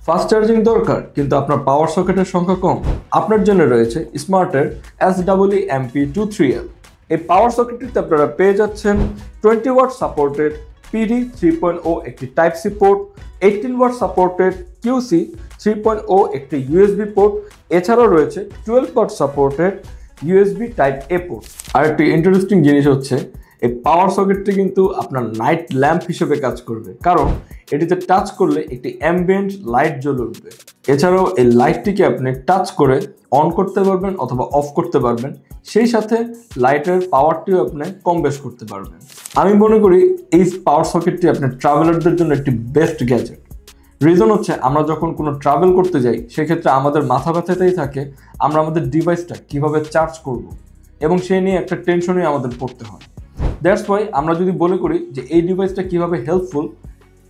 Fast charging দরকার কিন্তু আপনার পাওয়ার সকেটের সংখ্যা কম? আপনার জন্য রয়েছে স্মার্টের SEEMP23L। এই পাওয়ার সকেটটিতে আপনারা পেয়ে যাচ্ছেন 20 ওয়াট সাপোর্টেড PD 3.0 একটি type C port, 18 watt supported QC 3.0 একটি USB পোর্ট, এছাড়াও রয়েছে 12 watt supported USB type A port. আর একটি ইন্টারেস্টিং জিনিস হচ্ছে এই পাওয়ার সকেটটি কিন্তু আপনার নাইট ল্যাম্প হিসেবে কাজ করবে, কারণ এটিতে টাচ করলে একটি অ্যাম্বিয়েন্ট লাইট জ্বলে উঠবে। এছাড়াও এই লাইটটিকে আপনি টাচ করে অন করতে পারবেন অথবা অফ করতে পারবেন, সেই সাথে লাইটের পাওয়ারটিও আপনি কম বেশ করতে পারবেন। আমি মনে করি এই পাওয়ার সকেটটি আপনার ট্রাভেলারদের জন্য একটি বেস্ট গ্যাজেট। রিজন হচ্ছে আমরা যখন কোনো ট্রাভেল করতে যাই সেক্ষেত্রে আমাদের মাথা ব্যথাতেই থাকে আমরা আমাদের ডিভাইসটা কিভাবে চার্জ করব, এবং সেই নিয়ে একটা টেনশনই আমাদের পড়তে হয়। দ্যাটস ওয়াই আমরা যদি মনে করি যে এই ডিভাইসটা কিভাবে হেল্পফুল,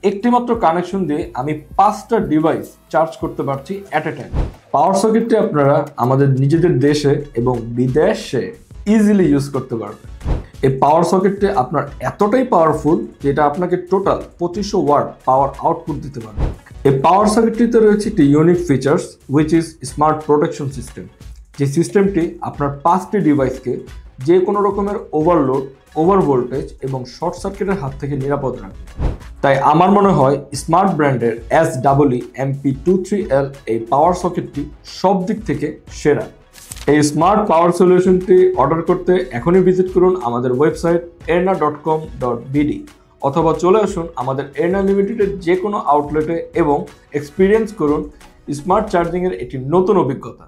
একটিমাত্র কানেকশন দিয়ে আমি 5টা ডিভাইস চার্জ করতে পারছি অ্যাট এ টাইম। পাওয়ার সকেটটি আপনারা আমাদের নিজেদের দেশে এবং বিদেশে ইজিলি ইউজ করতে পারবেন। এই পাওয়ার সকেটটি আপনার এতটাই পাওয়ারফুল যে এটা আপনাকে টোটাল 2500 ওয়াট পাওয়ার আউটপুট দিতে পারবে। এই পাওয়ার সকেটটিতে রয়েছে একটি unique features which is smart protection system. যে সিস্টেমটি আপনার 5টি ডিভাইসকে যে কোনো রকমের ওভারলোড, ওভার ভোল্টেজ এবং শর্ট সার্কিটের হাত থেকে নিরাপদ রাখবে। তাই আমার মনে হয় স্মার্ট ব্র্যান্ডের SEEMP23L এই পাওয়ার সকেটটি সব দিক থেকে সেরা। এই স্মার্ট পাওয়ার সলিউশনটি অর্ডার করতে এখনই ভিজিট করুন আমাদের ওয়েবসাইট erna.com.bd অথবা চলে আসুন আমাদের এরনা লিমিটেডের যে কোনো আউটলেটে এবং এক্সপিরিয়েন্স করুন স্মার্ট চার্জিংয়ের একটি নতুন অভিজ্ঞতা।